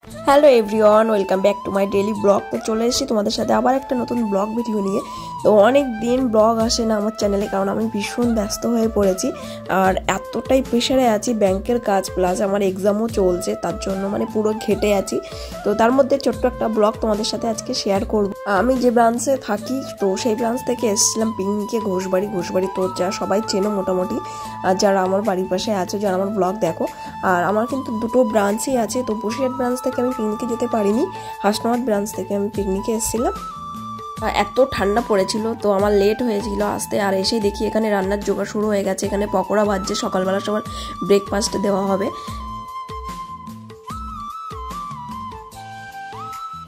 Hello everyone, welcome back to my daily blog. তো চলে এসেছি তোমাদের সাথে আবার একটা নতুন ব্লগ ভিডিও নিয়ে। তো অনেক দিন ব্লগ আসে না আমার চ্যানেলে, কারণ আমি ভীষণ ব্যস্ত হয়ে পড়েছি আর এতটাই প্রেশারে আছি, ব্যাংকের কাজ প্লাস আমার এক্সামও চলছে, তার জন্য পুরো ঘেটে আছি। তো তার মধ্যে ছোট্ট একটা ব্লগ তোমাদের সাথে আজকে শেয়ার করব। আমি যে ব্রাঞ্চে থাকি, তো সেই ব্রাঞ্চ থেকে এসেছিলাম পিকনিকে ঘোষবাড়ি। তো যা সবাই চেনো মোটামুটি, আর যারা আমার বাড়ির পাশে আছে, যারা আমার ব্লগ দেখো। আর আমার কিন্তু দুটো ব্রাঞ্চই আছে। তো বসিরহাট ব্রাঞ্চ থেকে আমি পিকনিকে যেতে পারিনি, হাসনাবাদ ব্রাঞ্চ থেকে আমি পিকনিকে এসেছিলাম। এত ঠান্ডা পড়েছিল, তো আমার লেট হয়েছিল আসতে। আর এসেই দেখি এখানে রান্নার জোগাড় শুরু হয়ে গেছে। এখানে পকোড়া ভাজছে, সকালবেলা সবার ব্রেকফাস্ট দেওয়া হবে।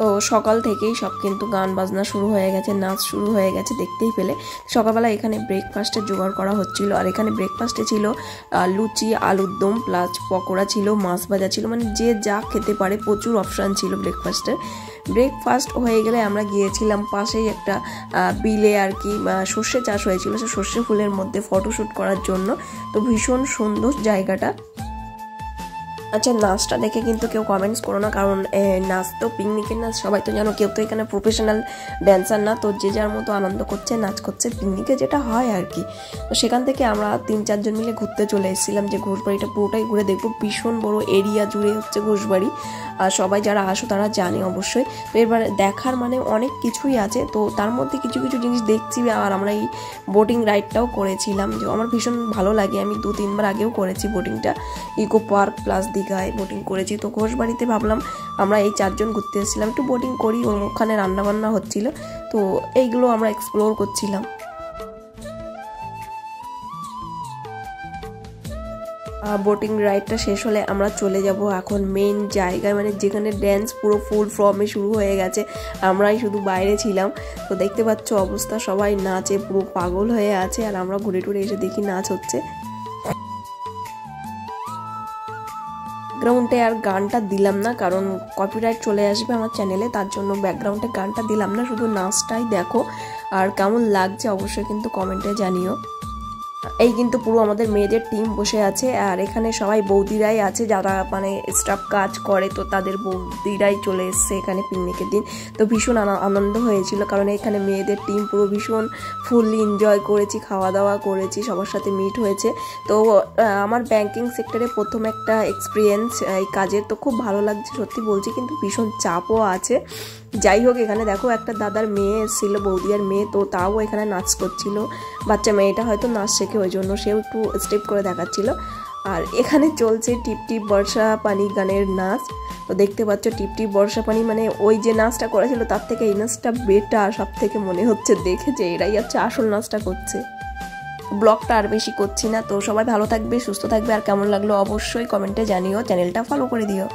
তো সকাল থেকেই সব কিন্তু গান বাজনা শুরু হয়ে গেছে, নাচ শুরু হয়ে গেছে, দেখতেই পেলে। সকালবেলা এখানে ব্রেকফাস্টের জোগাড় করা হচ্ছিল। আর এখানে ব্রেকফাস্টে ছিল লুচি, আলুর দম প্লাস পকোড়া ছিল, মাছ ভাজা ছিল, যে যা খেতে পারে, প্রচুর অপশান ছিল ব্রেকফাস্টে। ব্রেকফাস্ট হয়ে গেলে আমরা গিয়েছিলাম পাশেই একটা বিলে, আর কি সর্ষে চাষ হয়েছিল, সে সর্ষে ফুলের মধ্যে ফটোশ্যুট করার জন্য। তো ভীষণ সুন্দর জায়গাটা। আচ্ছা, নাচটা দেখে কিন্তু কেউ কমেন্টস করো না, কারণ নাচ তো পিকনিকের নাচ, সবাই তো জানো, কেউ তো এখানে প্রফেশনাল ড্যান্সার না। তো যে যার মতো আনন্দ করছে, নাচ করছে, পিকনিকে যেটা হয় আর কি। তো সেখান থেকে আমরা 3-4 জন মিলে ঘুরতে চলে এসেছিলাম, যে ঘোষবাড়িটা পুরোটাই ঘুরে দেখবো। ভীষণ বড় এরিয়া জুড়ে হচ্ছে ঘোষবাড়ি, আর সবাই যারা আসো তারা জানে অবশ্যই। তো এবার দেখার অনেক কিছুই আছে। তো তার মধ্যে কিছু কিছু জিনিস দেখছি। আর আমরা এই বোটিং রাইডটাও করেছিলাম, যে আমার ভীষণ ভালো লাগে। আমি 2-3 বার আগেও করেছি বোটিংটা, ইকো পার্ক প্লাস দীঘায় বোটিং করেছি। তো ঘোষবাড়িতে ভাবলাম আমরা এই 4 জন ঘুরতে এসেছিলাম, একটু বোটিং করি। ওখানে রান্নাবান্না হচ্ছিল, তো এইগুলো আমরা এক্সপ্লোর করছিলাম। বোটিং রাইডটা শেষ হলে আমরা চলে যাব এখন মেন জায়গায়, যেখানে ড্যান্স পুরো ফুল ফর্মে শুরু হয়ে গেছে। আমরাই শুধু বাইরে ছিলাম। তো দেখতে পাচ্ছ অবস্থা, সবাই নাচে, পুরো পাগল হয়ে আছে। আর আমরা ঘুরে টুরে এসে দেখি নাচ হচ্ছে। ব্যাকগ্রাউন্ডে আর গানটা দিলাম না, কারণ কপিরাইট চলে আসবে আমার চ্যানেলে, তার জন্য ব্যাকগ্রাউন্ডে গানটা দিলাম না। শুধু নাচটাই দেখো, আর কেমন লাগছে অবশ্যই কিন্তু কমেন্টে জানিও। এই কিন্তু পুরো আমাদের মেয়েদের টিম বসে আছে, আর এখানে সবাই বৌদিরাই আছে, যারা স্টাফ কাজ করে। তো তাদের বৌদিরাই চলে এসছে এখানে পিকনিকের দিন। তো ভীষণ আনন্দ হয়েছিল, কারণ এখানে মেয়েদের টিম পুরো ভীষণ ফুললি এনজয় করেছি, খাওয়া দাওয়া করেছি, সবার সাথে মিট হয়েছে। তো আমার ব্যাংকিং সেক্টরে প্রথম একটা এক্সপিরিয়েন্স এই কাজের। তো খুব ভালো লাগছে সত্যি বলছি, কিন্তু ভীষণ চাপও আছে। যাই হোক, এখানে দেখো একটা দাদার মেয়ে এসেছিল, বৌদিয়ার মেয়ে। তো তাও এখানে নাচ করছিল। বাচ্চা মেয়েটা হয়তো নাচ শেখে, ওই জন্য সেও একটু স্টেপ করে দেখাচ্ছিল। আর এখানে চলছে টিপ টিপ বর্ষা পানি গানের নাচ। তো দেখতে পাচ্ছ টিপ টিপ বর্ষা পানি, ওই যে নাচটা করেছিল তার থেকে এই নাচটা বেটার সব থেকে মনে হচ্ছে দেখে, যে এরাই হচ্ছে আসল নাচটা করছে। ব্লগটা আর বেশি করছি না। তো সবাই ভালো থাকবে, সুস্থ থাকবে। আর কেমন লাগলো অবশ্যই কমেন্টে জানিও, চ্যানেলটা ফলো করে দিও।